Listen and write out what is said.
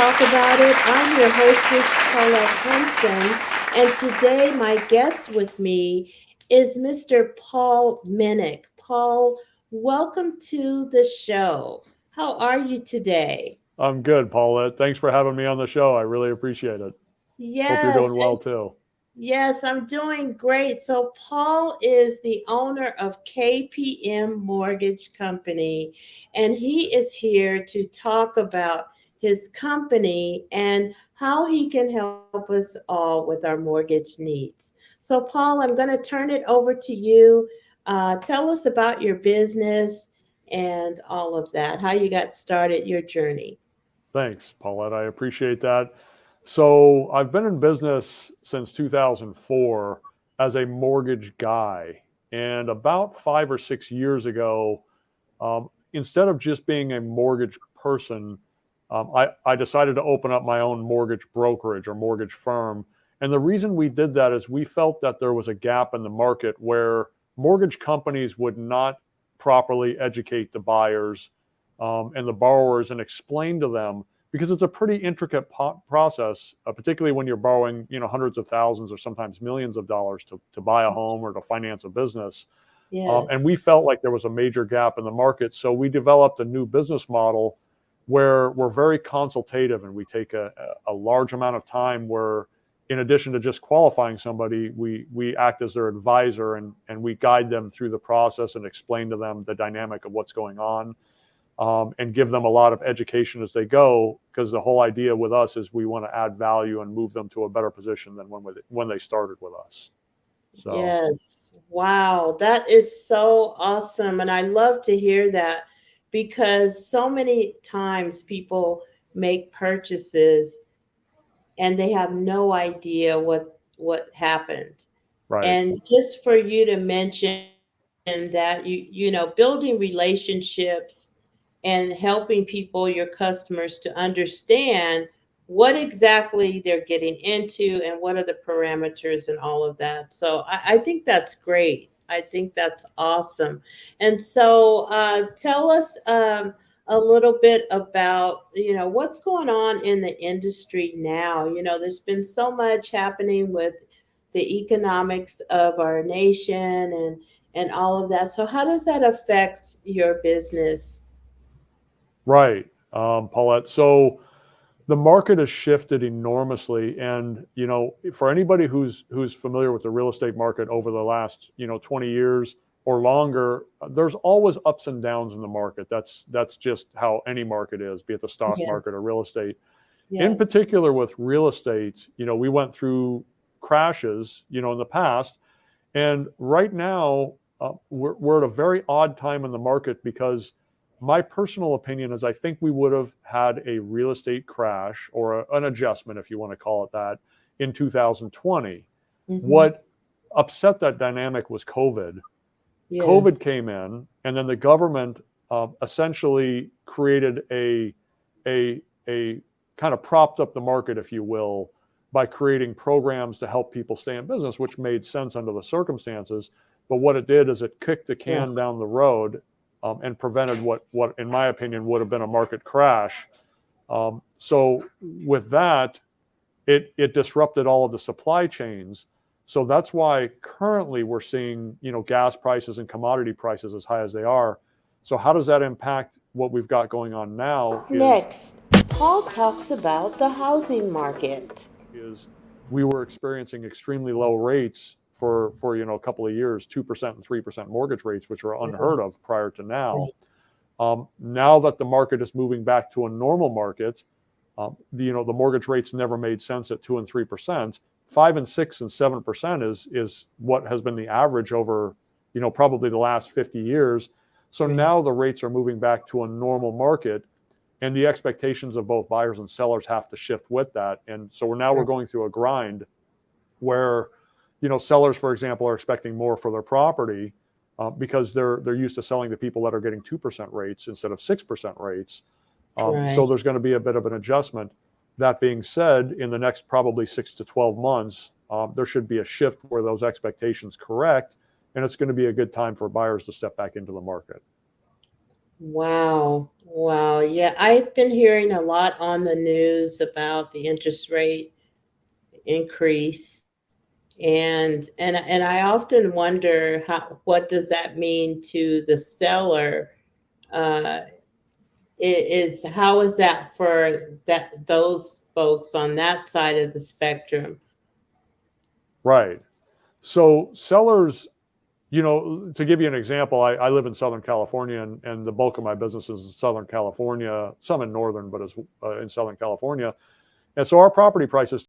Talk About It. I'm your hostess, Paulette Henson, and today my guest with me is Mr. Paul Minnock. Paul, welcome to the show. How are you today? I'm good, Paulette. Thanks for having me on the show. I really appreciate it. Hope you're Yes, doing and well too. yes, I'm doing great. So, Paul is the owner of KPM Mortgage Company, and he is here to talk about his company and how he can help us all with our mortgage needs. So, Paul, I'm going to turn it over to you. Tell us about your business and all of that, how you got started, your journey. Thanks, Paulette. I appreciate that. So, I've been in business since 2004 as a mortgage guy. And about 5 or 6 years ago, instead of just being a mortgage person, I decided to open up my own mortgage brokerage or mortgage firm. And the reason we did that is we felt that there was a gap in the market where mortgage companies would not properly educate the buyers and the borrowers and explain to them because it's a pretty intricate process, particularly when you're borrowing, hundreds of thousands or sometimes millions of dollars to buy a home or to finance a business. And Yes. we felt like there was a major gap in the market. So we developed a new business model where we're very consultative and we take a large amount of time where, in addition to just qualifying somebody, we act as their advisor and we guide them through the process and explain to them the dynamic of what's going on, and give them a lot of education as they go. Because the whole idea with us is we want to add value and move them to a better position than when they started with us. So, Yes. Wow. That is so awesome. And I love to hear that because so many times people make purchases and they have no idea what happened. right. And just for you to mention that building relationships and helping people, your customers, to understand what exactly they're getting into and what are the parameters and all of that. So I think that's great. I think that's awesome. And so tell us a little bit about what's going on in the industry now. There's been so much happening with the economics of our nation and all of that. So how does that affect your business? Right, Paulette. So the market has shifted enormously, and for anybody who's familiar with the real estate market over the last 20 years or longer, there's always ups and downs in the market. That's just how any market is, be it the stock Yes. market or real estate. In Yes. particular, with real estate, we went through crashes, in the past, and right now, we're at a very odd time in the market because my personal opinion is I think we would have had a real estate crash or an adjustment, if you want to call it that, in 2020. Hmm. What upset that dynamic was COVID. COVID Yes. came in, and then the government essentially created a kind of propped up the market, if you will, by creating programs to help people stay in business, which made sense under the circumstances. But what it did is it kicked the Yeah. can down the road, and prevented what, in my opinion, would have been a market crash. So with that, it disrupted all of the supply chains. So that's why currently we're seeing gas prices and commodity prices as high as they are. So how does that impact what we've got going on now? Next, Paul talks about the housing market. Is we were experiencing extremely low rates for a couple of years, 2% and 3% mortgage rates, which are Yeah. unheard of prior to now. Right. Now that the market is moving back to a normal market, the mortgage rates never made sense at 2 and 3%. 5 and 6 and 7% is what has been the average over probably the last 50 years. So Right. now the rates are moving back to a normal market, and the expectations of both buyers and sellers have to shift with that. And so we're going through a grind where sellers, for example, are expecting more for their property, because they're used to selling to people that are getting 2% rates instead of 6% rates. So Right. there's going to be a bit of an adjustment. That being said, in the next probably 6 to 12 months, there should be a shift where those expectations correct, and it's going to be a good time for buyers to step back into the market. Wow. Wow. Yeah, I've been hearing a lot on the news about the interest rate increase, and I often wonder what does that mean to the seller? Uh, is how is that for those folks on that side of the spectrum? Right. So sellers, to give you an example, I live in Southern California, and the bulk of my business is in Southern California, some in Northern, but in Southern California. And so our property prices